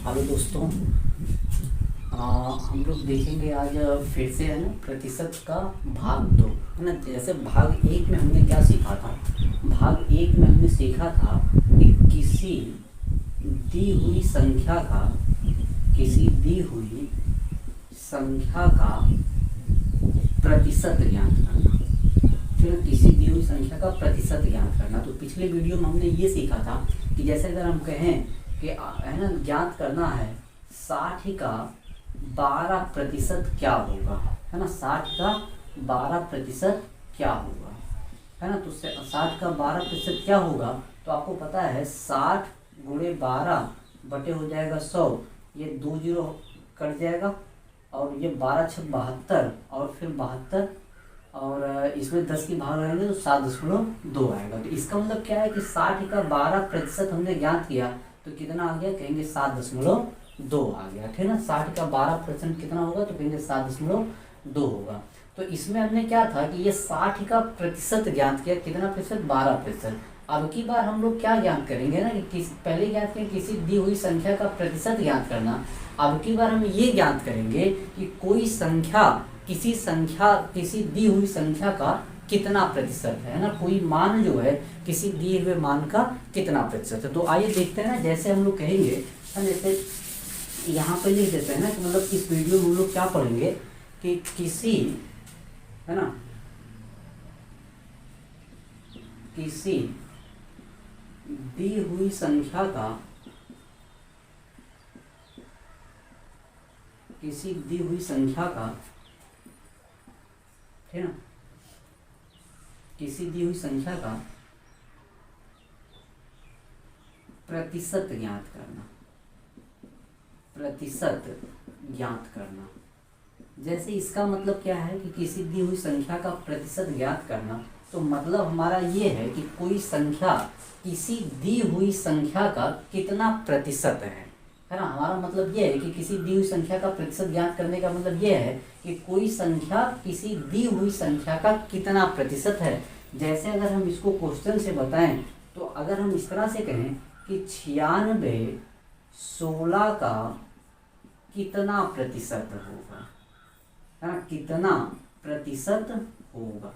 Hello दोस्तों। हम लोग देखेंगे आज फिर से है ना प्रतिशत का भाग दो, है ना। जैसे भाग एक में हमने क्या सीखा था, भाग एक में हमने सीखा था कि किसी दी हुई संख्या का प्रतिशत ज्ञात करना। फिर किसी दी हुई संख्या का प्रतिशत ज्ञात करना। तो पिछले वीडियो में हमने ये सीखा था कि जैसे अगर हम कहें कि है ना ज्ञात करना है 60 का 12% क्या होगा, है ना। 60 का 12% क्या होगा, है ना। तो 60 का 12% क्या होगा, तो आपको पता है 60 गुणे 12 बटे हो जाएगा 100, ये 2 जीरो कट जाएगा और ये 12 छः 72 और फिर 72 और इसमें 10 की भाग रहेंगे तो 7.2 आएगा। तो इसका मतलब क्या है कि 60 का 12% हमने ज्ञात किया तो कितना आ गया, कहेंगे 7.2 आ गया, ठीक है ना। 60 का 12% कितना होगा, तो कहेंगे 7.2 होगा। तो इसमें हमने क्या था कि ये 60 का प्रतिशत ज्ञात किया, कितना प्रतिशत, 12%। अब की बार हम लोग क्या ज्ञात करेंगे ना कि पहले ज्ञात किया किसी दी हुई संख्या का प्रतिशत ज्ञात करना। अब की बार हम ये ज्ञात करेंगे कि कोई संख्या किसी दी हुई संख्या का कितना प्रतिशत है ना। कोई मान जो है किसी दिए हुए मान का कितना प्रतिशत है। तो आइए देखते हैं ना, जैसे हम लोग कहेंगे जैसे यहाँ पे लिख देते हैं ना कि मतलब इस वीडियो में हम लोग क्या पढ़ेंगे कि किसी दी हुई संख्या का है ना, किसी दी हुई संख्या का प्रतिशत ज्ञात करना। जैसे इसका मतलब क्या है कि किसी दी हुई संख्या का प्रतिशत ज्ञात करना, तो मतलब हमारा ये है कि कोई संख्या किसी दी हुई संख्या का कितना प्रतिशत है ना। हमारा मतलब ये है कि किसी दी हुई संख्या का प्रतिशत ज्ञात करने का मतलब ये है कि कोई संख्या किसी दी हुई संख्या का कितना प्रतिशत है। जैसे अगर हम इसको क्वेश्चन से बताएं तो अगर हम इस तरह से कहें कि 96 16 का कितना प्रतिशत होगा, है ना, कितना प्रतिशत होगा।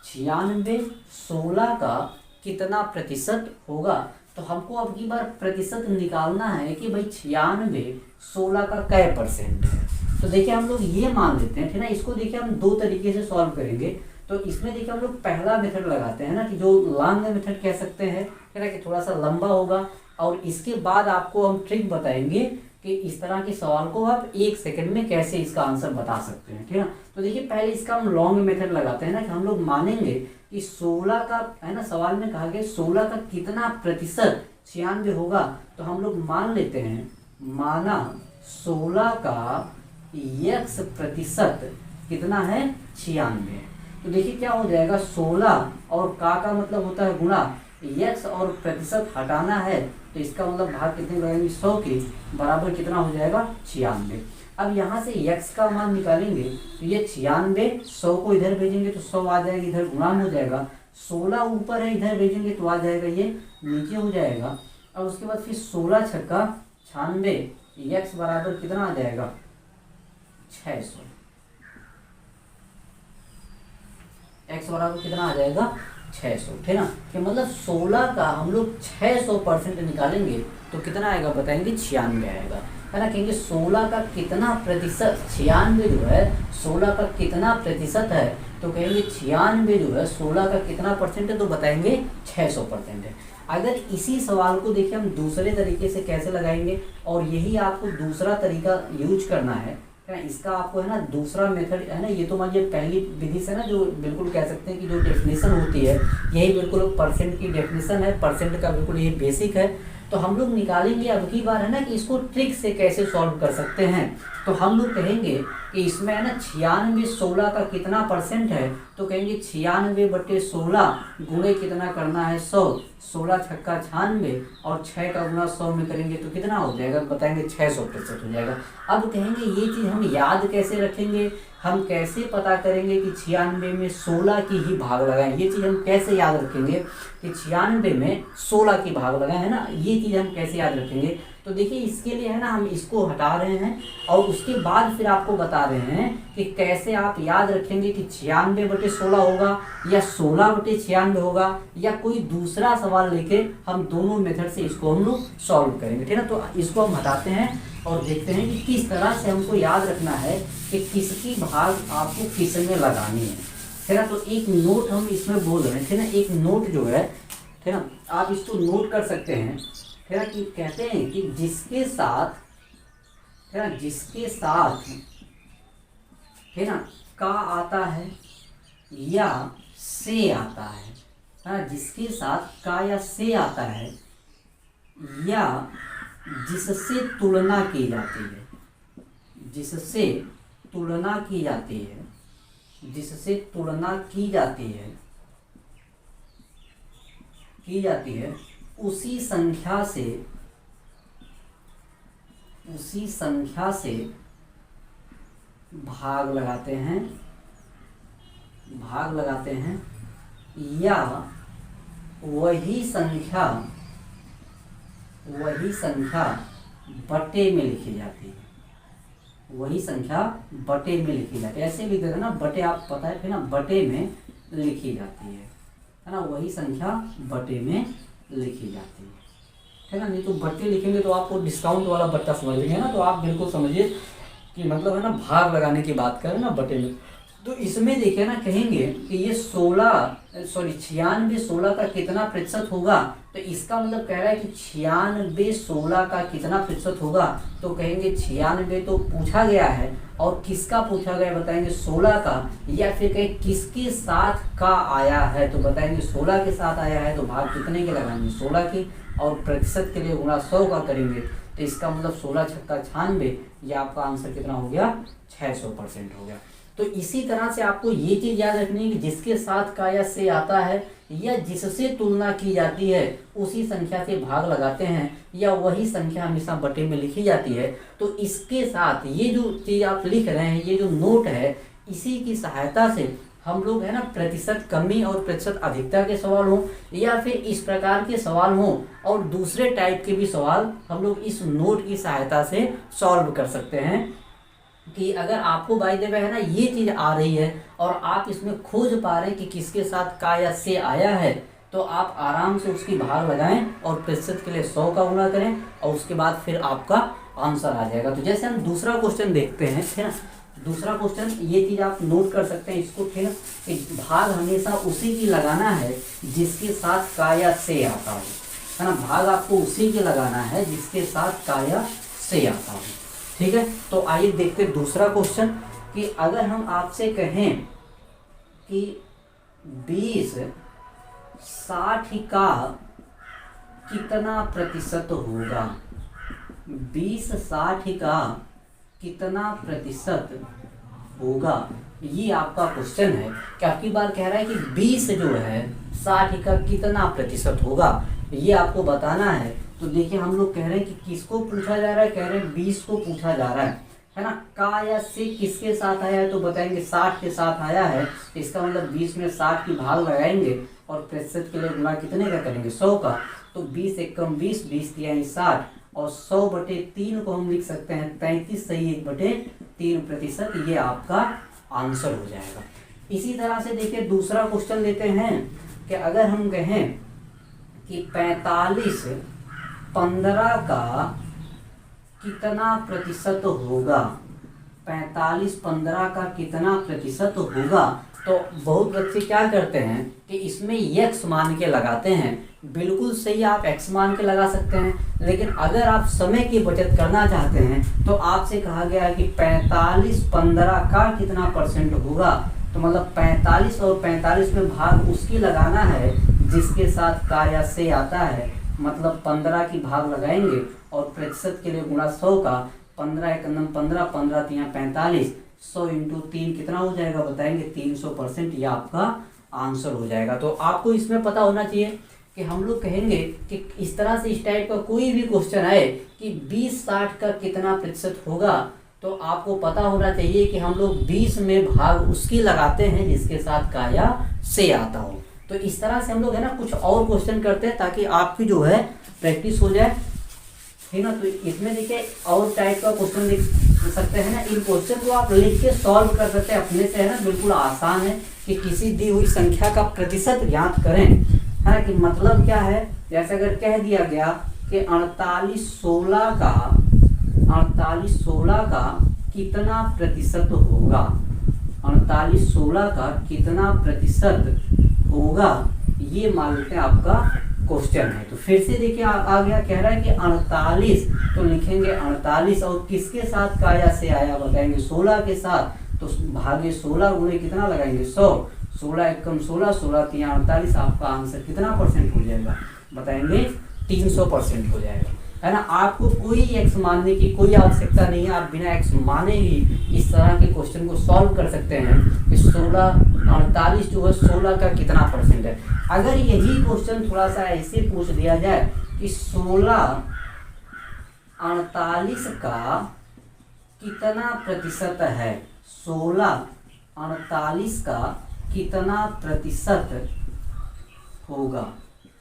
96 16 का कितना प्रतिशत होगा। तो हमको अब की बार प्रतिशत निकालना है कि भाई 96 16 का कै परसेंट है। तो देखिए हम लोग ये मान लेते हैं, ठीक है ना। इसको देखिए हम दो तरीके से सॉल्व करेंगे। तो इसमें देखिए हम लोग पहला मेथड लगाते हैं ना कि जो लॉन्ग मेथड कह सकते हैं, है ना, कि थोड़ा सा लंबा होगा। और इसके बाद आपको हम ट्रिक बताएंगे कि इस तरह के सवाल को आप 1 सेकंड में कैसे इसका आंसर बता सकते हैं, ठीक है ना। तो देखिए पहले इसका हम लॉन्ग मेथड लगाते हैं ना कि हम लोग मानेंगे कि 16 का, है ना, सवाल में कहा गया 16 का कितना प्रतिशत 96 होगा। तो हम लोग मान लेते हैं, माना 16 का x प्रतिशत कितना है, 96। तो देखिए क्या हो जाएगा, 16 और का मतलब होता है गुणा, x और प्रतिशत हटाना है तो इसका मतलब भाग कितने लगेंगे, 100 के बराबर कितना हो जाएगा, 96। अब यहाँ से x का मान निकालेंगे तो ये 96, 100 को इधर भेजेंगे तो 100 आ जाएगा, इधर गुणाम हो जाएगा। 16 ऊपर है, इधर भेजेंगे तो आ जाएगा, ये नीचे हो जाएगा। और उसके बाद फिर 16 छक्का 96, x बराबर कितना आ जाएगा, 600। x बराबर कितना आ जाएगा, 600, ठीक है ना। कि मतलब 16 का हम लोग 600% निकालेंगे तो कितना आएगा बताएंगे, 96 आएगा, है ना। कहेंगे 16 का कितना प्रतिशत, 96 जो है 16 का कितना प्रतिशत है, तो कहेंगे 96 जो है 16 का कितना परसेंट है, तो बताएंगे 600% है। अगर इसी सवाल को देखिए हम दूसरे तरीके से कैसे लगाएंगे, और यही आपको दूसरा तरीका यूज करना है ना। इसका आपको, है ना, दूसरा मेथड, है ना, ये तो मान ये पहली विधि से ना जो बिल्कुल कह सकते हैं कि जो डेफिनेशन होती है यही बिल्कुल परसेंट की डेफिनेशन है, परसेंट का बिल्कुल ये बेसिक है। तो हम लोग निकालेंगे अब की बार, है ना, कि इसको ट्रिक से कैसे सॉल्व कर सकते हैं। तो हम लोग कहेंगे कि इसमें, है ना, 96 16 का कितना परसेंट है, तो कहेंगे 96 बटे 16 गुणे कितना करना है, 100। 16 छक्का 96 और 6 का गुना 100 में करेंगे तो कितना हो जाएगा, बताएंगे 600% हो जाएगा। अब कहेंगे ये चीज़ हम याद कैसे रखेंगे, हम कैसे पता करेंगे कि 96 में 16 की ही भाग लगाएं, ये चीज़ हम कैसे याद रखेंगे कि 96 में 16 की भाग लगाएं, है ना। ये चीज़ हम कैसे याद रखेंगे तो देखिए इसके लिए है ना हम इसको हटा रहे हैं और उसके बाद फिर आपको बता रहे हैं कि कैसे आप याद रखेंगे कि 96/16 होगा या 16/96 होगा या कोई दूसरा सवाल लेके हम दोनों मेथड से इसको हम लोग सॉल्व करेंगे, ठीक है ना। तो इसको हम हटाते हैं और देखते हैं कि किस तरह से हमको याद रखना है कि किसकी भाग आपको किस में लगानी है ना। तो एक नोट हम इसमें बोल रहे हैं, ठीक है ना। एक नोट जो है, ठीक है ना, आप इसको नोट कर सकते हैं, ठीक है ना, कि कहते हैं कि जिसके साथ, ठीक है ना, जिसके साथ, ठीक है ना, का आता है या से आता है, जिसके साथ का या से आता है या जिससे तुलना की जाती है, जिससे तुलना की जाती है, जिससे तुलना की जाती है, उसी संख्या से भाग लगाते हैं या वही संख्या बटे में लिखी जाती है, वही संख्या बटे में लिखी जाती है। ऐसे लिख देते ना, बटे आप पता है फिर ना, बटे में लिखी जाती है ना, वही संख्या बटे में लिखी जाती है, ठीक है ना। नहीं तो बट्टे लिखेंगे तो आपको डिस्काउंट वाला बट्टा समझ लेंगे ना, तो आप बिल्कुल समझिए कि मतलब है ना भाग लगाने की बात करें ना बटे में। तो इसमें देखिए ना, कहेंगे कि ये 96 16 का कितना प्रतिशत होगा, तो इसका मतलब कह रहा है कि 96 16 का कितना प्रतिशत होगा। तो कहेंगे 96 तो पूछा गया है और किसका पूछा गया बताएंगे 16 का, या फिर कहें किसके साथ का आया है, तो बताएंगे 16 के साथ आया है, तो भाग कितने के लगाएंगे 16 के, और प्रतिशत के लिए गुणा 100 का करेंगे, तो इसका मतलब 16 छक्का 96, ये आपका आंसर कितना हो गया 600% हो गया। तो इसी तरह से आपको ये चीज याद रखनी है कि जिसके साथ का या से आता है या जिससे तुलना की जाती है उसी संख्या से भाग लगाते हैं या वही संख्या हमेशा बटे में लिखी जाती है। तो इसके साथ ये जो चीज आप लिख रहे हैं, ये जो नोट है, इसी की सहायता से हम लोग है ना प्रतिशत कमी और प्रतिशत अधिकता के सवाल हों या फिर इस प्रकार के सवाल हों और दूसरे टाइप के भी सवाल हम लोग इस नोट की सहायता से सॉल्व कर सकते हैं। कि अगर आपको बाय द वे है ना ये चीज आ रही है और आप इसमें खोज पा रहे हैं कि किसके साथ का या से आया है, तो आप आराम से उसकी भाग लगाएं और प्रतिशत के लिए 100 का गुणा करें और उसके बाद फिर आपका आंसर आ जाएगा। तो जैसे हम दूसरा क्वेश्चन देखते हैं, ठीक है ना। दूसरा क्वेश्चन, ये चीज आप नोट कर सकते हैं इसको, ठीक है। भाग हमेशा उसी की लगाना है जिसके साथ का या से आता है ना। भाग आपको उसी की लगाना है जिसके साथ का या से आता है, ठीक है। तो आइए देखते हैं दूसरा क्वेश्चन कि अगर हम आपसे कहें कि 20 60 का कितना प्रतिशत होगा, 20 60 का कितना प्रतिशत होगा, ये आपका क्वेश्चन है। काफी बार कह रहा है कि 20 जो है 60 का कितना प्रतिशत होगा, ये आपको बताना है। तो देखिए हम लोग कह रहे हैं कि किसको पूछा जा रहा है, कह रहे हैं 20 को पूछा जा रहा है ना। का या से किसके साथ आया है, तो बताएंगे 60 के साथ आया है, इसका मतलब 20 में 60 की भाग लगाएंगे और प्रतिशत के लिए गुणा कितने का करेंगे 100 का। तो 20 एकम 20, 20 तिहाई 60 और 100/3 को हम लिख सकते हैं 33 सही 1/3 प्रतिशत, ये आपका आंसर हो जाएगा। इसी तरह से देखिए दूसरा क्वेश्चन लेते हैं कि अगर हम कहें कि 45 15 का कितना प्रतिशत होगा, 45 15 का कितना प्रतिशत होगा, तो बहुत बच्चे क्या करते हैं कि इसमें x मान के लगाते हैं। बिल्कुल सही, आप x मान के लगा सकते हैं, लेकिन अगर आप समय की बचत करना चाहते हैं तो आपसे कहा गया है कि 45 15 का कितना परसेंट होगा, तो मतलब 45 और 45 में भाग उसकी लगाना है जिसके साथ का या से आता है, मतलब 15 की भाग लगाएंगे और प्रतिशत के लिए गुणा 100 का, 15 एकम 15, 15 तिहाई 45, 100 × 3 कितना हो जाएगा बताएंगे 300%, यह आपका आंसर हो जाएगा। तो आपको इसमें पता होना चाहिए कि हम लोग कहेंगे कि इस तरह से इस टाइप का कोई भी क्वेश्चन आए कि 20 60 का कितना प्रतिशत होगा, तो आपको पता होना चाहिए कि हम लोग 20 में भाग उसकी लगाते हैं जिसके साथ का या से आता हो। तो इस तरह से हम लोग है ना कुछ और क्वेश्चन करते हैं ताकि आपकी जो है प्रैक्टिस हो जाए, ठीक है। तो इसमें देखिए और टाइप का क्वेश्चन लिख सकते हैं ना, इन क्वेश्चन को आप लिख के सॉल्व कर सकते हैं अपने से, है ना, बिल्कुल आसान है कि किसी दी हुई संख्या का प्रतिशत ज्ञात करें, है ना। कि मतलब क्या है, जैसे अगर कह दिया गया कि 48/16 का कितना प्रतिशत होगा, 48/16 का कितना प्रतिशत होगा, ये मान लेते हैं आपका क्वेश्चन है। तो फिर से देखिए आ गया, कह रहा है कि 48, तो लिखेंगे 48 और किसके साथ काया से आया बताएंगे, 16 के साथ, तो भागे 16 गुणे कितना लगाएंगे 100, 16 एकम 16, 16 तिया 48, आपका आंसर कितना परसेंट हो जाएगा बताएंगे 300% हो जाएगा, है ना। आपको कोई एक्स मानने की कोई आवश्यकता नहीं है, आप बिना एक्स माने ही इस तरह के क्वेश्चन को सॉल्व कर सकते हैं कि 48 जो है 16 का कितना परसेंट है। अगर यही क्वेश्चन थोड़ा सा ऐसे पूछ दिया जाए कि 16/48 का कितना प्रतिशत है, 16/48 का कितना प्रतिशत होगा,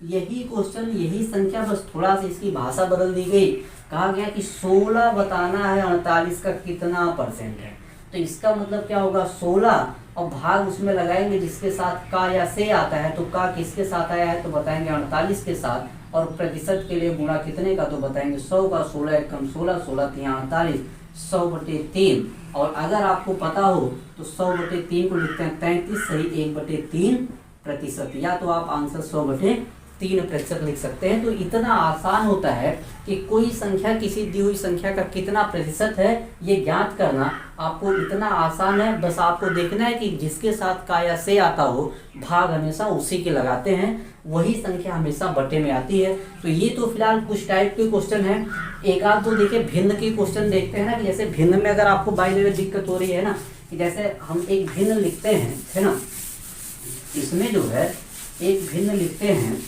यही क्वेश्चन, यही संख्या, बस थोड़ा सा इसकी भाषा बदल दी गई। कहा गया कि 16 बताना है 48 का कितना परसेंट है, तो इसका मतलब क्या होगा 16 और भाग उसमें लगाएंगे जिसके साथ का या से आता है, तो का किसके साथ आया है तो बताएंगे 48 के साथ, और प्रतिशत के लिए गुणा कितने का तो बताएंगे 100 का, 16 एकम 16, 16 तिया 48, 100/3। और अगर आपको पता हो तो 100/3 को लिखते हैं 33, सही 1/3%, या तो आप आंसर 100/3% लिख सकते हैं। तो इतना आसान होता है कि कोई संख्या, किसी दी हुई संख्या का कितना प्रतिशत है ये ज्ञात करना आपको इतना आसान है। बस आपको देखना है कि जिसके साथ का या से आता हो भाग हमेशा उसी के लगाते हैं, वही संख्या हमेशा बटे में आती है। तो ये तो फिलहाल कुछ टाइप के क्वेश्चन है। एक आध दो देखिए भिन्न के क्वेश्चन देखते हैं ना, कि जैसे भिन्न में अगर आपको बाय द वे दिक्कत हो रही है ना, कि जैसे हम एक भिन्न लिखते हैं, है ना, इसमें जो है एक भिन्न लिखते हैं,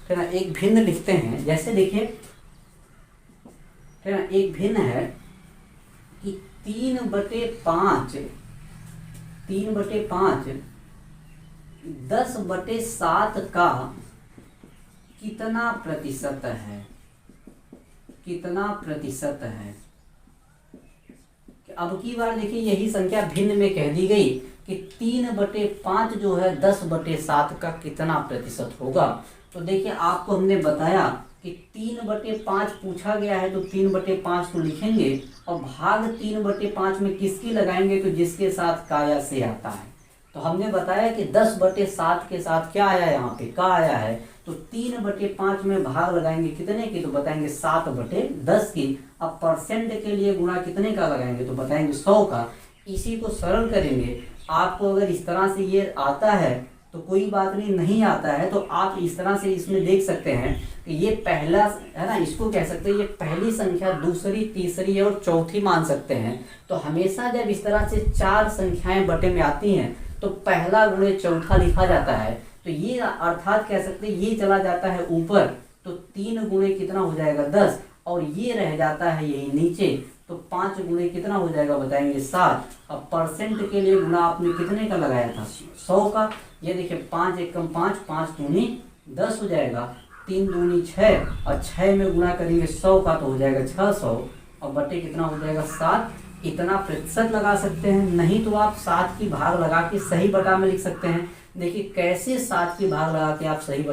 है ना, एक भिन्न लिखते हैं, जैसे देखिए, है ना, एक भिन्न है कि 3/5 10/7 का कितना प्रतिशत है, कितना प्रतिशत है। अब की बार देखिए यही संख्या भिन्न में कह दी गई कि 3/5 जो है 10/7 का कितना प्रतिशत होगा। तो देखिए आपको हमने बताया कि 3/5 पूछा गया है, तो 3/5 को लिखेंगे और भाग 3/5 में किसकी लगाएंगे तो जिसके साथ का या से आता है। तो हमने बताया कि 10/7 के साथ क्या आया, यहाँ पे का आया है, तो 3/5 में भाग लगाएंगे कितने की तो बताएंगे 7/10 की। अब परसेंट के लिए गुणा कितने का लगाएंगे तो बताएंगे 100 का। इसी को सरल करेंगे। आपको अगर इस तरह से ये आता है तो कोई बात नहीं, नहीं आता है तो आप इस तरह से इसमें देख सकते हैं कि ये पहला है ना, इसको कह सकते हैं ये पहली संख्या, दूसरी, तीसरी और चौथी मान सकते हैं। तो हमेशा जब इस तरह से 4 संख्याएं बटे में आती हैं तो पहला गुणे चौथा लिखा जाता है। तो ये अर्थात कह सकते हैं ये चला जाता है ऊपर, तो 3 गुणे कितना हो जाएगा 10, और ये रह जाता है यही नीचे, तो 5 गुणे कितना हो जाएगा बताएंगे 7। अब परसेंट के लिए गुणा आपने कितने का लगाया था 100 का। ये देखिए 5 एकम 5, 5 दूनी 10 हो जाएगा, 3 दूनी 6 और 6 में गुणा करेंगे 100 का तो हो जाएगा 600, और बटे कितना हो जाएगा 7। इतना प्रतिशत लगा सकते हैं, नहीं तो आप 7 की भाग लगा के सही बटा में लिख सकते हैं। देखिए कैसे 7 की भाग लगा के आप सही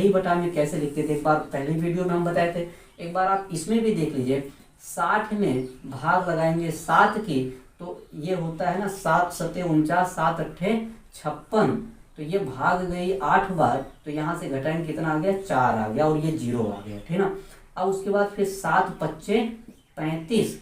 बटा में कैसे लिखते थे, एक बार पहले वीडियो में हम बताए थे, एक बार आप इसमें भी देख लीजिए। 60 में भाग लगाएंगे 7 की तो ये होता है ना 7 सते 49, 7 अट्ठे 56, तो ये भाग गई 8 बार, तो यहाँ से घटाएंगे कितना आ गया 4 आ गया और ये 0 आ गया, ठीक ना। अब उसके बाद फिर 7 पच्चे 35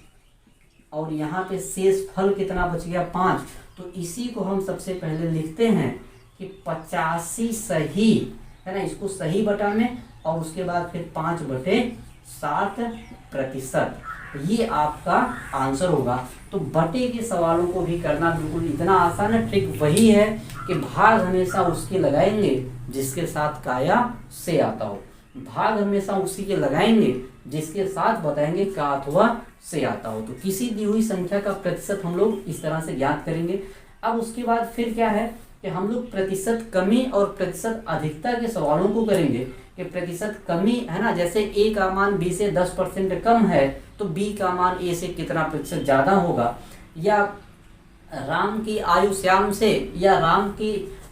और यहाँ पे शेष फल कितना बच गया 5। तो इसी को हम सबसे पहले लिखते हैं कि 85 सही, है ना, इसको सही बटा में, और उसके बाद फिर 5/7%, ये आपका आंसर होगा। तो बटे के सवालों को भी करना बिल्कुल इतना आसान है। ट्रिक वही है कि भाग हमेशा उसके लगाएंगे जिसके साथ का या से आता हो, भाग हमेशा उसी के लगाएंगे जिसके साथ बताएंगे का अथवा से आता हो। तो किसी दी हुई संख्या का प्रतिशत हम लोग इस तरह से ज्ञात करेंगे। अब उसके बाद फिर क्या है कि हम लोग प्रतिशत कमी और प्रतिशत अधिकता के सवालों को करेंगे कि प्रतिशत कमी है ना, जैसे ए का मान बी से 10% कम है तो बी का मान ए से कितना प्रतिशत ज़्यादा होगा, या राम की आयु श्याम से, या राम की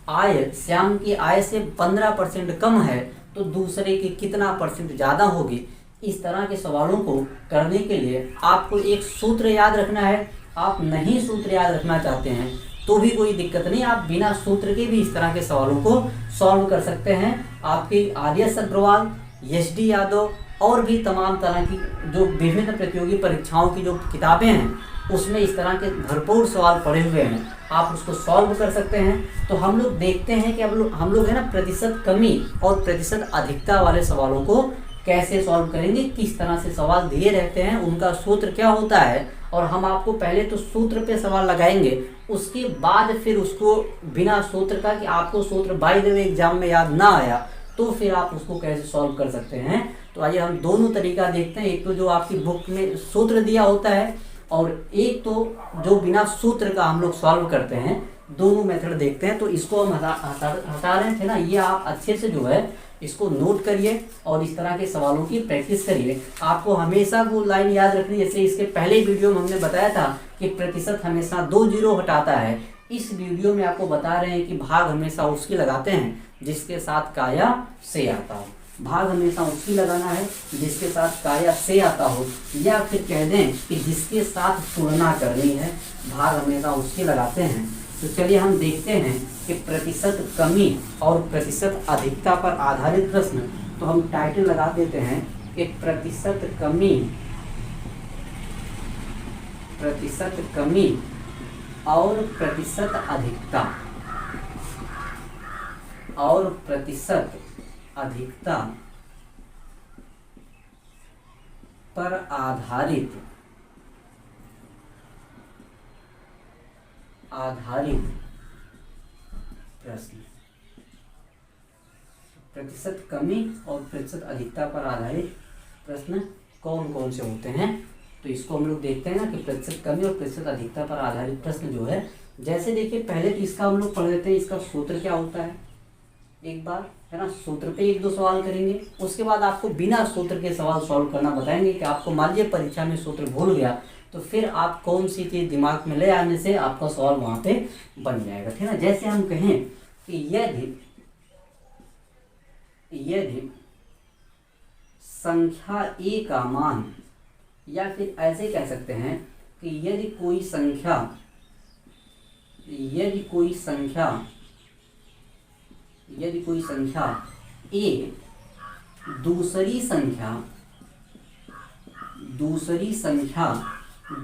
आय श्याम की आय से 15% कम है तो दूसरे की कितना परसेंट ज़्यादा होगी। इस तरह के सवालों को करने के लिए आपको एक सूत्र याद रखना है। आप नहीं सूत्र याद रखना चाहते हैं तो भी कोई दिक्कत नहीं, आप बिना सूत्र के भी इस तरह के सवालों को सॉल्व कर सकते हैं। आपकी आर्यस अग्रवाल, एस.डी. यादव और भी तमाम तरह की जो विभिन्न प्रतियोगी परीक्षाओं की जो किताबें हैं उसमें इस तरह के भरपूर सवाल पड़े हुए हैं, आप उसको सॉल्व कर सकते हैं। तो हम लोग देखते हैं कि हम लोग है ना प्रतिशत कमी और प्रतिशत अधिकता वाले सवालों को कैसे सॉल्व करेंगे, किस तरह से सवाल दिए रहते हैं, उनका सूत्र क्या होता है, और हम आपको पहले तो सूत्र पे सवाल लगाएंगे, उसके बाद फिर उसको बिना सूत्र का, कि आपको सूत्र बाय द वे एग्जाम में याद ना आया तो फिर आप उसको कैसे सॉल्व कर सकते हैं। तो आइए हम दोनों तरीका देखते हैं, एक तो जो आपकी बुक में सूत्र दिया होता है और एक तो जो बिना सूत्र का हम लोग सॉल्व करते हैं, दोनों मेथड देखते हैं। तो इसको हम हटा रहे थे ना, ये आप अच्छे से जो है इसको नोट करिए और इस तरह के सवालों की प्रैक्टिस करिए। आपको हमेशा वो लाइन याद रखनी, जैसे इसके पहले वीडियो में हमने बताया था कि प्रतिशत हमेशा 2 जीरो हटाता है। इस वीडियो में आपको बता रहे हैं कि भाग हमेशा उसकी लगाते हैं जिसके साथ काया से आता हो। भाग हमेशा उसकी लगाना है जिसके साथ काया से आता हो, या फिर कह दें कि जिसके साथ तुलना करनी है, भाग हमेशा उसकी लगाते हैं। तो चलिए हम देखते हैं कि प्रतिशत कमी और प्रतिशत अधिकता पर आधारित प्रश्न। तो हम टाइटल लगा देते हैं कि प्रतिशत कमी और प्रतिशत अधिकता पर आधारित प्रश्न। प्रतिशत कमी और प्रतिशत अधिकता पर आधारित प्रश्न कौन कौन से होते हैं, तो इसको हम लोग देखते हैं ना कि प्रतिशत कमी और प्रतिशत अधिकता पर आधारित प्रश्न जो है, जैसे देखिए पहले तो इसका हम लोग पढ़ लेते हैं, इसका सूत्र क्या होता है एक बार, है ना। सूत्र पे 1-2 सवाल करेंगे, उसके बाद आपको बिना सूत्र के सवाल सॉल्व करना बताएंगे कि आपको मान लीजिए परीक्षा में सूत्र भूल गया तो फिर आप कौन सी चीज़ दिमाग में ले आने से आपका सवाल वहाँ पे बन जाएगा, ठीक है ना। जैसे हम कहें कि यदि संख्या ए का मान, या फिर ऐसे कह सकते हैं कि यदि कोई संख्या ए दूसरी संख्या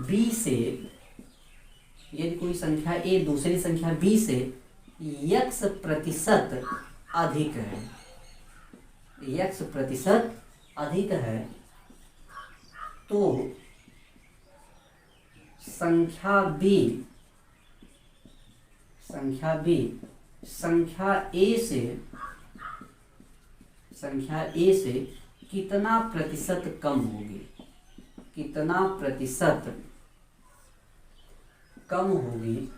बी से, यदि कोई संख्या ए दूसरी संख्या बी से x प्रतिशत अधिक है, तो संख्या बी संख्या ए से कितना प्रतिशत कम होगी,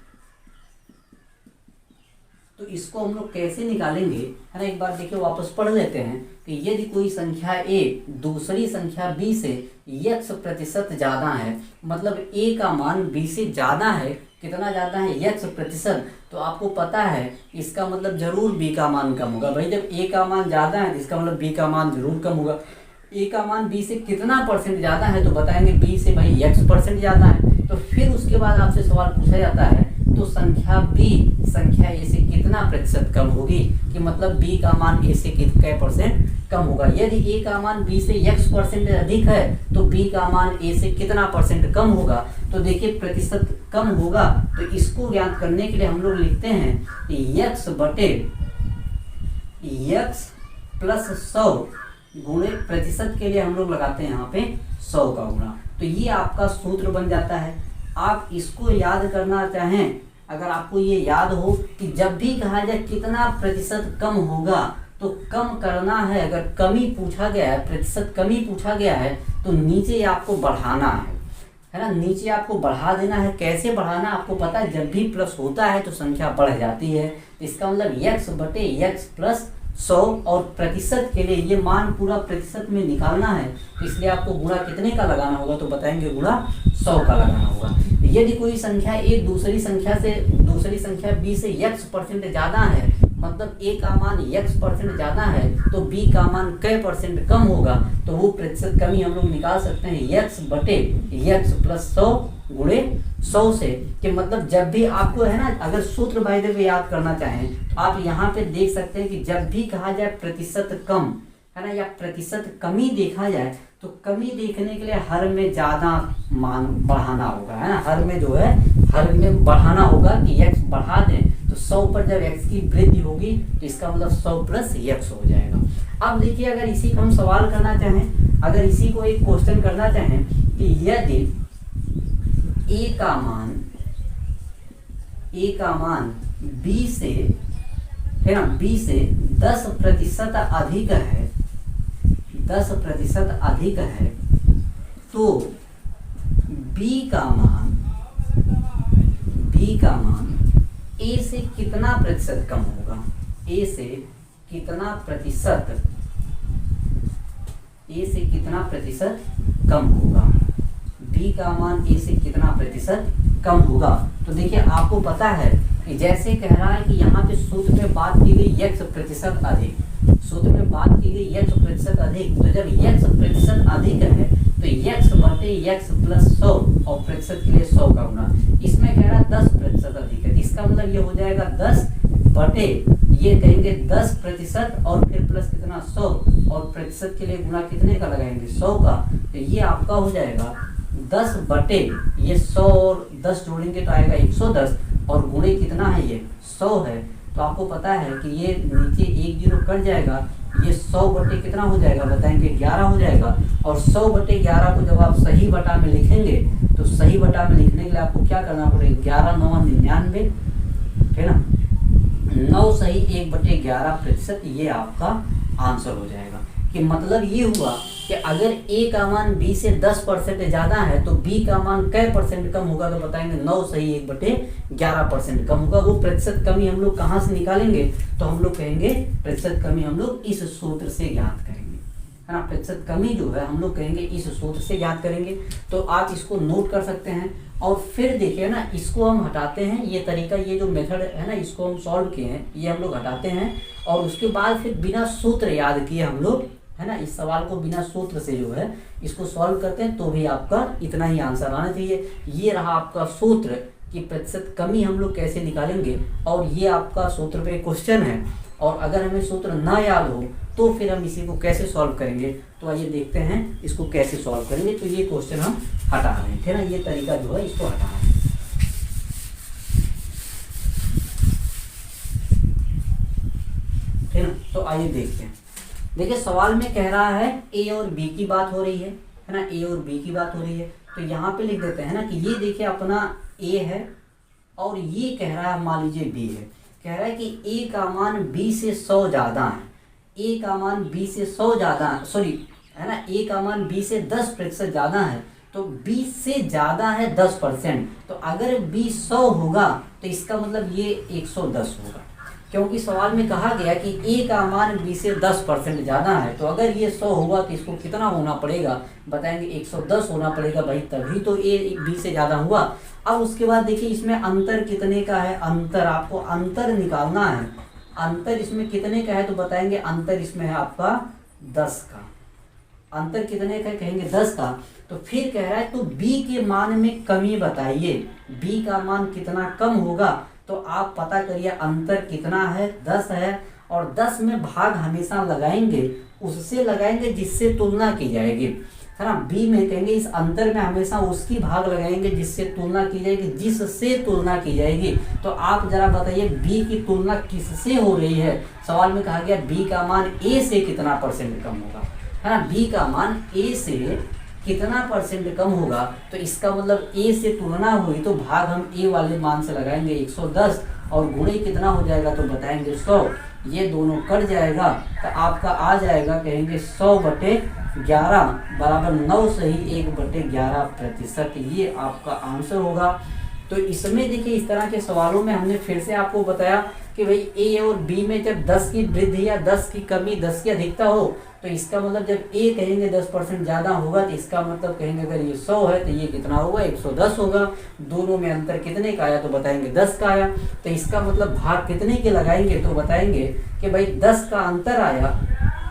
तो इसको हम लोग कैसे निकालेंगे, है ना। एक बार देखिए वापस पढ़ लेते हैं कि यदि कोई संख्या ए दूसरी संख्या बी से x प्रतिशत ज़्यादा है, मतलब a का मान b से ज़्यादा है, कितना ज़्यादा है x प्रतिशत, तो आपको पता है इसका मतलब जरूर b का मान कम होगा। भाई जब a का मान ज़्यादा है तो इसका मतलब b का मान जरूर कम होगा। a का मान b से कितना परसेंट ज़्यादा है, तो बताएंगे b से भाई x परसेंट ज़्यादा है। तो फिर उसके बाद आपसे सवाल पूछा जाता है तो संख्या b संख्या a से कितना प्रतिशत कम होगी, कि मतलब b का मान a से कितने परसेंट कम होगा। यदि a का मान b से x परसेंट अधिक है तो b का मान a से कितना परसेंट कम होगा। तो देखिए प्रतिशत कम होगा, तो इसको ज्ञात करने के लिए हम लोग लिखते हैं कि x बटे x प्लस 100 गुणे प्रतिशत के लिए हम लोग लगाते हैं यहाँ पे 100 का गुणा। तो ये आपका सूत्र बन जाता है। आप इसको याद करना चाहें, अगर आपको ये याद हो कि जब भी कहा जाए कितना प्रतिशत कम होगा तो कम करना है, अगर कमी पूछा गया है, प्रतिशत कमी पूछा गया है तो नीचे आपको बढ़ाना है ना, नीचे आपको बढ़ा देना है। कैसे बढ़ाना आपको पता है, जब भी प्लस होता है तो संख्या बढ़ जाती है। इसका मतलब x बटे x प्लस 100 और प्रतिशत के लिए ये मान पूरा प्रतिशत में निकालना है, तो इसलिए आपको गुणा कितने का लगाना होगा, तो बताएंगे गुणा 100 का लगाना होगा। यदि कोई संख्या एक दूसरी संख्या b से x% ज्यादा है, मतलब a का मान x% ज्यादा है तो b का मान कै % कम होगा, तो वो प्रतिशत कमी हम लोग निकाल सकते हैं x बटे x प्लस 100 गुणे 100 से। कि मतलब जब भी आपको है ना, अगर सूत्र बाय द वे याद करना चाहें तो आप यहाँ पे देख सकते हैं कि जब भी कहा जाए प्रतिशत कम है ना, या प्रतिशत कमी देखा जाए, तो कमी देखने के लिए हर में ज्यादा मान बढ़ाना होगा, है ना, हर में जो है हर में बढ़ाना होगा कि x बढ़ा दें, तो 100 पर जब x की वृद्धि होगी तो इसका मतलब 100 प्लस x हो जाएगा। अब देखिए, अगर इसी को हम सवाल करना चाहें, अगर इसी को एक क्वेश्चन करना चाहें कि यदि a का मान b से है ना, b से 10% अधिक है, 10% अधिक है, तो b का मान a से कितना प्रतिशत कम होगा, a से कितना प्रतिशत कम होगा, b का मान a से कितना प्रतिशत कम होगा। तो देखिए, आपको पता है कि जैसे कह रहा है कि यहाँ पे सूत्र में बात की गई x% अधिक, सूत्र में बात की गई x% अधिक, तो जब x% अधिक है तो x बटे x प्लस 100 और प्रतिशत के लिए 100 का गुना, इसमें कह रहा है 10% अधिक है, इसका मतलब ये हो जाएगा 10 बटे, ये कहेंगे 10% और फिर प्लस कितना 100 और प्रतिशत के लिए गुना कितने का लगाएंगे 100 का, तो ये आपका हो जाएगा 10 बटे ये 100 और 10 जोड़ेंगे तो आएगा 110 और गुणे कितना है ये 100 है। तो आपको पता है कि ये नीचे 1 0 कट जाएगा, ये 100 बटे कितना हो जाएगा बताएंगे 11 हो जाएगा। और 100 बटे 11 को जब आप सही बटा में लिखेंगे तो सही बटा में लिखने के लिए आपको क्या करना पड़ेगा, 11 9 99 है ना, 9 सही 1 बटे 11%, ये आपका आंसर हो जाएगा। कि मतलब ये हुआ कि अगर a का मान b से 10% ज्यादा है तो b का मान कै % कम होगा, तो बताएंगे 9 सही 1 बटे 11% कम होगा। वो प्रतिशत कमी हम लोग कहाँ से निकालेंगे, तो हम लोग कहेंगे प्रतिशत कमी हम लोग इस सूत्र से ज्ञात करेंगे, है ना, प्रतिशत कमी जो है हम लोग कहेंगे इस सूत्र से ज्ञात करेंगे। तो आप इसको नोट कर सकते हैं। और फिर देखिए ना, इसको हम हटाते हैं, ये तरीका, ये जो मेथड है ना, इसको हम सॉल्व किए हैं, ये हम लोग हटाते हैं और उसके बाद फिर बिना सूत्र याद किए हम लोग, है ना, इस सवाल को बिना सूत्र से जो है इसको सॉल्व करते हैं, तो भी आपका इतना ही आंसर आना चाहिए। ये रहा आपका सूत्र कि प्रतिशत कमी हम लोग कैसे निकालेंगे, और ये आपका सूत्र पे क्वेश्चन है। और अगर हमें सूत्र ना याद हो तो फिर हम इसी को कैसे सॉल्व करेंगे, तो आइए देखते हैं इसको कैसे सॉल्व करेंगे। तो ये क्वेश्चन हम हटा रहे हैं, है ना, ये तरीका जो है इसको हटा रहे हैं, है ना। तो आइए देखते हैं। देखिए, सवाल में कह रहा है a और b की बात हो रही है ना, a और b की बात हो रही है, तो यहाँ पे लिख देते हैं ना कि ये देखिए अपना a है और ये कह रहा है मान लीजिए b है। कह रहा है कि a का मान b से 100 ज्यादा है, a का मान b से 100 ज्यादा है, सॉरी, है ना, a का मान b से 10% ज्यादा है, तो b से ज्यादा है 10%, तो अगर b 100 होगा तो इसका मतलब ये 110 होगा, क्योंकि सवाल में कहा गया कि a का मान b से 10% ज्यादा है। तो अगर ये 100 होगा तो इसको कितना होना पड़ेगा, बताएंगे 110 होना पड़ेगा भाई, तभी तो a b से ज्यादा हुआ। अब उसके बाद देखिए इसमें अंतर कितने का है, अंतर आपको अंतर निकालना है, अंतर इसमें कितने का है, तो बताएंगे अंतर इसमें है आपका 10 का, अंतर कितने का कहेंगे 10 का। तो फिर कह रहा है तो b के मान में कमी बताइए, b का मान कितना कम होगा, तो आप पता करिए अंतर कितना है 10 है, और 10 में भाग हमेशा लगाएंगे, उससे लगाएंगे जिससे तुलना की जाएगी, है ना। b में कहेंगे इस अंतर में हमेशा उसकी भाग लगाएंगे जिससे तुलना की जाएगी, जिससे तुलना की जाएगी। तो आप जरा बताइए b की तुलना किससे हो रही है, सवाल में कहा गया b का मान a से कितना % कम होगा, है ना, b का मान a से कितना % कम होगा, तो इसका मतलब a से तुलना हुई तो भाग हम a वाले मान से लगाएंगे 110 और गुणे कितना हो जाएगा, तो बताएंगे 100, ये दोनों कट जाएगा तो आपका आ जाएगा कहेंगे 100 बटे 11 बराबर 9 सही 1 बटे 11%, ये आपका आंसर होगा। तो इसमें देखिए इस तरह के सवालों में हमने फिर से आपको बताया कि भाई ए और बी में जब 10 की वृद्धि या 10 की कमी 10 की अधिकता हो तो इसका मतलब जब ए कहेंगे 10% ज्यादा होगा तो इसका मतलब कहेंगे अगर ये 100 है तो ये कितना होगा 110 होगा। दोनों में अंतर कितने का आया तो बताएंगे 10 का आया। तो इसका मतलब भाग कितने के लगाएंगे तो बताएंगे कि भाई 10 का अंतर आया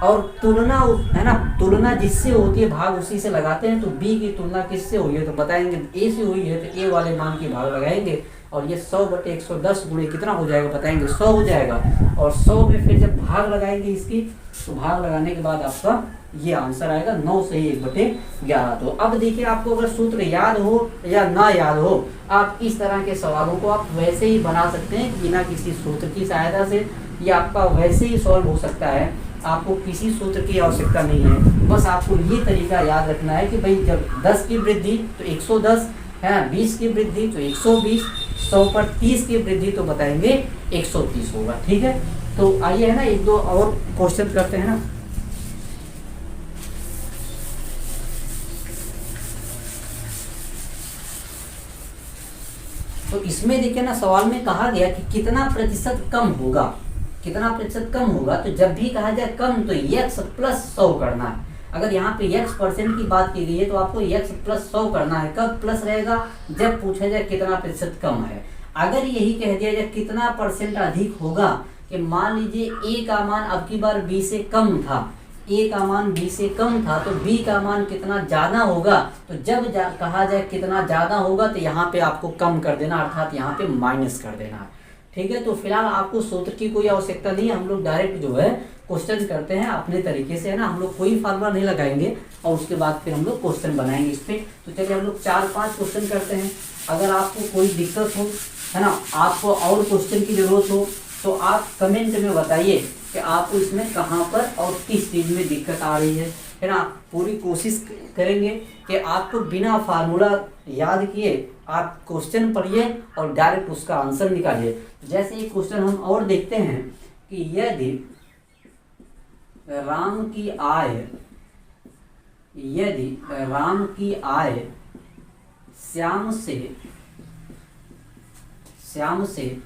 और तुलना है ना, तुलना जिससे होती है भाग उसी से लगाते हैं। तो बी की तुलना किससे हुई है तो बताएंगे ए से हुई है तो ए वाले मान की भाग लगाएंगे और ये 100/110 गुणे कितना हो जाएगा बताएंगे 100 हो जाएगा। और 100 में फिर जब भाग लगाएंगे इसकी तो भाग लगाने के बाद आपका ये आंसर आएगा 9 से 1/11। तो अब देखिए आपको अगर सूत्र याद हो या ना याद हो आप इस तरह के सवालों को आप वैसे ही बना सकते हैं बिना किसी सूत्र की सहायता से। ये आपका वैसे ही सॉल्व हो सकता है, आपको किसी सूत्र की आवश्यकता नहीं है। बस आपको ये तरीका याद रखना है कि भाई जब 10 की वृद्धि तो 110 है, 20 की वृद्धि तो 120, 100 पर 30 की वृद्धि तो बताएंगे 130 होगा। ठीक है, तो आइए है ना एक दो और क्वेश्चन करते हैं ना। तो इसमें देखिए ना सवाल में कहा गया कि कितना प्रतिशत कम होगा, कितना प्रतिशत कम होगा। तो जब भी कहा जाए कम तो x प्लस 100 करना है। अगर यहाँ पे x% की बात की गई है तो आपको x प्लस 100 करना है। कब प्लस रहेगा जब पूछा जाए कितना प्रतिशत कम है। अगर यही कह दिया जाए कितना परसेंट अधिक होगा कि मान लीजिए a का मान अब की बार b से कम था, a का मान b से कम था तो b का मान कितना ज्यादा होगा। तो जब कहा जाए कितना ज्यादा होगा तो यहाँ पे आपको कम कर देना अर्थात यहाँ पे माइनस कर देना। ठीक है, तो फिलहाल आपको सूत्र की कोई आवश्यकता नहीं है। हम लोग डायरेक्ट जो है क्वेश्चन करते हैं अपने तरीके से, है ना। हम लोग कोई फार्मूला नहीं लगाएंगे और उसके बाद फिर हम लोग क्वेश्चन बनाएंगे इस पे। तो चलिए हम लोग 4-5 क्वेश्चन करते हैं। अगर आपको कोई दिक्कत हो, है ना, आपको और क्वेश्चन की जरूरत हो तो आप कमेंट में बताइए कि आपको इसमें कहाँ पर और किस चीज़ में दिक्कत आ रही है ना। पूरी कोशिश करेंगे कि आपको बिना फार्मूला याद किए आप क्वेश्चन पढ़िए और डायरेक्ट उसका आंसर निकालिए। जैसे ये क्वेश्चन हम और देखते हैं कि यदि राम की आय, यदि राम की आय श्याम से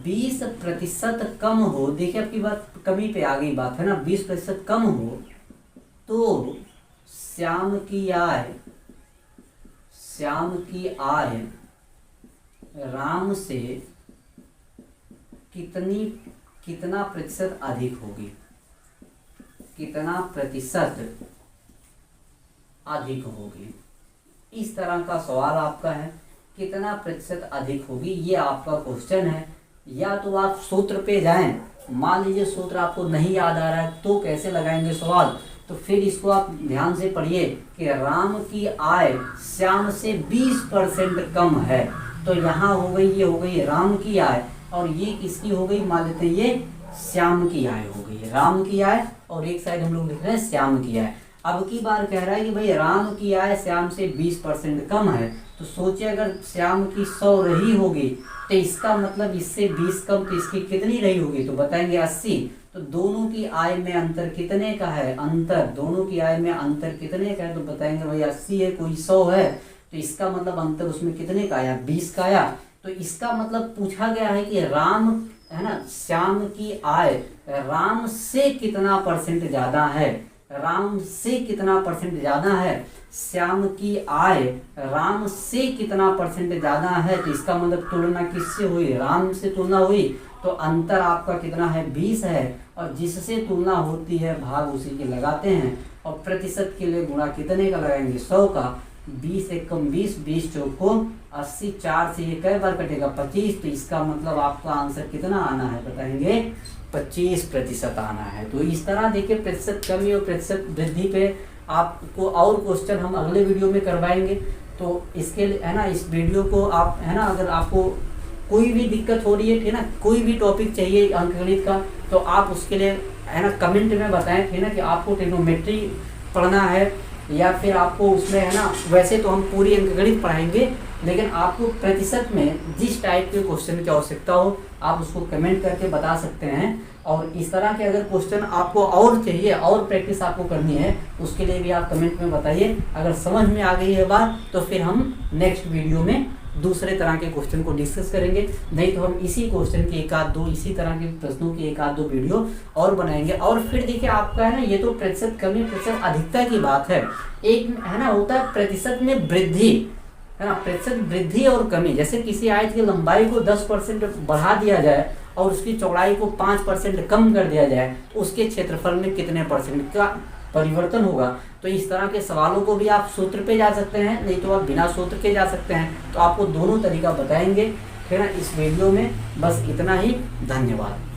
20% कम हो, देखिए आपकी बात कमी पे आ गई बात, है ना। 20% कम हो तो श्याम की आय राम से कितना प्रतिशत अधिक होगी, कितना प्रतिशत अधिक होगी। इस तरह का सवाल आपका है, कितना प्रतिशत अधिक होगी, ये आपका क्वेश्चन है। या तो आप सूत्र पे जाएं, मान लीजिए सूत्र आपको नहीं याद आ रहा है तो कैसे लगाएंगे सवाल, तो फिर इसको आप ध्यान से पढ़िए कि राम की आय श्याम से 20% कम है। तो यहाँ हो गई, ये हो गई राम की आय और ये किसकी हो गई, मान लेते हैं ये श्याम की आय हो गई। राम की आय और एक साइड हम लोग लिख रहे हैं श्याम की आय। अब की बार कह रहा है कि भाई राम की आय श्याम से 20% कम है। तो सोचिए अगर श्याम की 100 रही होगी तो इसका मतलब इससे 20 कम तो इसकी कितनी रही होगी तो बताएंगे 80। तो दोनों की आय में अंतर कितने का है, अंतर दोनों की आय में अंतर कितने का है तो बताएंगे भाई 80 है, कोई 100 है, तो इसका मतलब अंतर उसमें कितने का आया, 20 का आया। तो इसका मतलब पूछा गया है कि राम, है ना, श्याम की आय राम से कितना परसेंट ज्यादा है, राम से कितना परसेंट ज्यादा है, श्याम की आय राम से कितना परसेंट ज्यादा है। तो इसका मतलब तुलना किससे हुई, राम से तुलना हुई, तो अंतर आपका कितना है 20 है और जिससे तुलना होती है भाग उसी के लगाते हैं। और प्रतिशत के लिए गुणा कितने का लगाएंगे 100 का, 20 एकम 20, 20 चौको 80, 4 से ये कई बार कटेगा 25। तो इसका मतलब आपका आंसर कितना आना है बताएंगे 25% आना है। तो इस तरह देखिए प्रतिशत कमी और प्रतिशत वृद्धि पे आपको और क्वेश्चन हम अगले वीडियो में करवाएंगे। तो इसके लिए, है ना, इस वीडियो को आप, है ना, अगर आपको कोई भी दिक्कत हो रही है, ठीक ना, कोई भी टॉपिक चाहिए अंकगणित का तो आप उसके लिए, है ना, कमेंट में बताएं, ठीक ना, कि आपको ट्रिग्नोमेट्री पढ़ना है या फिर आपको उसमें, है ना, वैसे तो हम पूरी अंकगणित पढ़ाएंगे लेकिन आपको प्रतिशत में जिस टाइप के क्वेश्चन की आवश्यकता हो आप उसको कमेंट करके बता सकते हैं। और इस तरह के अगर क्वेश्चन आपको और चाहिए और प्रैक्टिस आपको करनी है उसके लिए भी आप कमेंट में बताइए। अगर समझ में आ गई है बात तो फिर हम नेक्स्ट वीडियो में दूसरे तरह के क्वेश्चन को डिस्कस करेंगे, नहीं तो हम इसी क्वेश्चन के एक आध दो, इसी तरह के प्रश्नों की एक आध दो वीडियो और बनाएंगे। और फिर देखिए आपका है ना, ये तो प्रतिशत कमी प्रतिशत अधिकता की बात है, एक है ना होता है प्रतिशत में वृद्धि, है ना, प्रतिशत वृद्धि और कमी। जैसे किसी आयत की लंबाई को 10% बढ़ा दिया जाए और उसकी चौड़ाई को 5% कम कर दिया जाए तो उसके क्षेत्रफल में कितने परसेंट का परिवर्तन होगा। तो इस तरह के सवालों को भी आप सूत्र पे जा सकते हैं, नहीं तो आप बिना सूत्र के जा सकते हैं। तो आपको दोनों तरीका बताएंगे। फिर इस वीडियो में बस इतना ही। धन्यवाद।